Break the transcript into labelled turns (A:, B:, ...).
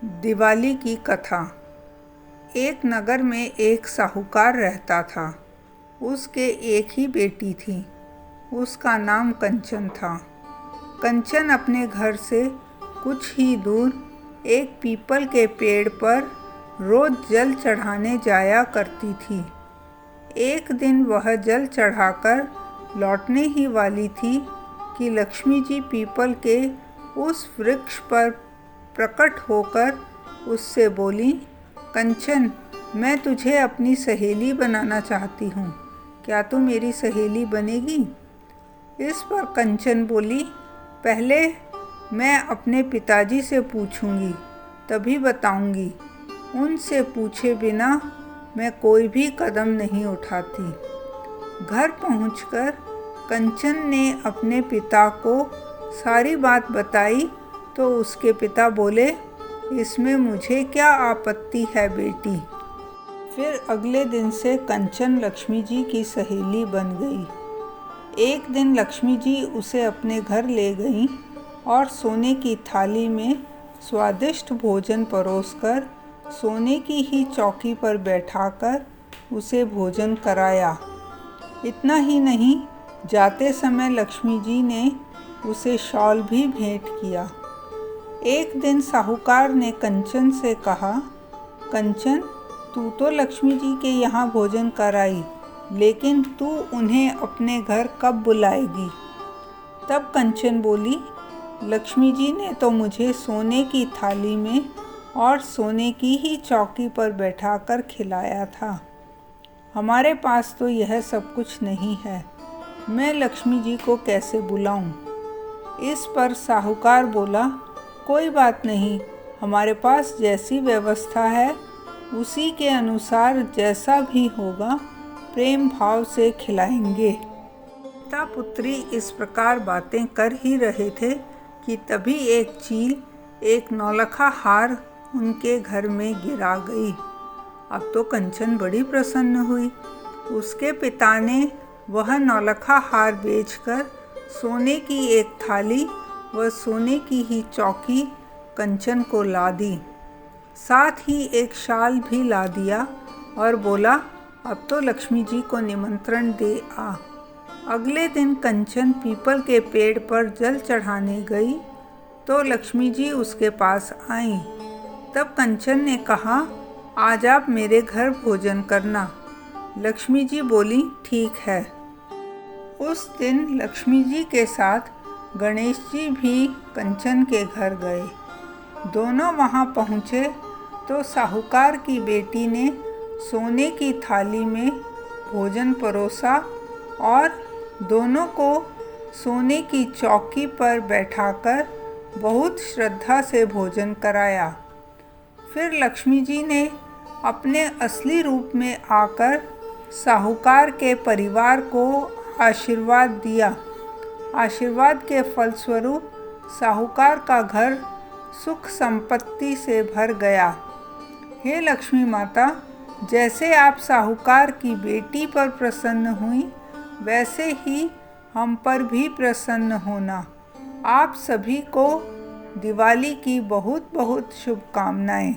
A: दिवाली की कथा। एक नगर में एक साहूकार रहता था। उसके एक ही बेटी थी। उसका नाम कंचन था। कंचन अपने घर से कुछ ही दूर एक पीपल के पेड़ पर रोज जल चढ़ाने जाया करती थी। एक दिन वह जल चढ़ाकर लौटने ही वाली थी कि लक्ष्मी जी पीपल के उस वृक्ष पर प्रकट होकर उससे बोली, कंचन, मैं तुझे अपनी सहेली बनाना चाहती हूँ, क्या तू मेरी सहेली बनेगी? इस पर कंचन बोली, पहले मैं अपने पिताजी से पूछूंगी, तभी बताऊंगी। उनसे पूछे बिना मैं कोई भी कदम नहीं उठाती। घर पहुंचकर कंचन ने अपने पिता को सारी बात बताई तो उसके पिता बोले, इसमें मुझे क्या आपत्ति है बेटी। फिर अगले दिन से कंचन लक्ष्मी जी की सहेली बन गई। एक दिन लक्ष्मी जी उसे अपने घर ले गईं और सोने की थाली में स्वादिष्ट भोजन परोसकर सोने की ही चौकी पर बैठाकर उसे भोजन कराया। इतना ही नहीं, जाते समय लक्ष्मी जी ने उसे शॉल भी भेंट किया। एक दिन साहूकार ने कंचन से कहा, कंचन, तू तो लक्ष्मी जी के यहाँ भोजन कराई, लेकिन तू उन्हें अपने घर कब बुलाएगी? तब कंचन बोली, लक्ष्मी जी ने तो मुझे सोने की थाली में और सोने की ही चौकी पर बैठाकर खिलाया था। हमारे पास तो यह सब कुछ नहीं है, मैं लक्ष्मी जी को कैसे बुलाऊं? इस पर साहूकार बोला, कोई बात नहीं, हमारे पास जैसी व्यवस्था है उसी के अनुसार जैसा भी होगा प्रेम भाव से खिलाएंगे। पिता पुत्री इस प्रकार बातें कर ही रहे थे कि तभी एक चील, एक नौलखा हार उनके घर में गिरा गई। अब तो कंचन बड़ी प्रसन्न हुई। उसके पिता ने वह नौलखा हार बेचकर सोने की एक थाली व सोने की ही चौकी कंचन को ला दी। साथ ही एक शाल भी ला दिया और बोला, अब तो लक्ष्मी जी को निमंत्रण दे आ। अगले दिन कंचन पीपल के पेड़ पर जल चढ़ाने गई तो लक्ष्मी जी उसके पास आईं। तब कंचन ने कहा, आज आप मेरे घर भोजन करना। लक्ष्मी जी बोली, ठीक है। उस दिन लक्ष्मी जी के साथ गणेश जी भी कंचन के घर गए। दोनों वहां पहुँचे तो साहूकार की बेटी ने सोने की थाली में भोजन परोसा और दोनों को सोने की चौकी पर बैठाकर बहुत श्रद्धा से भोजन कराया। फिर लक्ष्मी जी ने अपने असली रूप में आकर साहूकार के परिवार को आशीर्वाद दिया। आशीर्वाद के फलस्वरूप साहूकार का घर सुख संपत्ति से भर गया। हे लक्ष्मी माता, जैसे आप साहूकार की बेटी पर प्रसन्न हुई, वैसे ही हम पर भी प्रसन्न होना। आप सभी को दिवाली की बहुत बहुत शुभकामनाएं।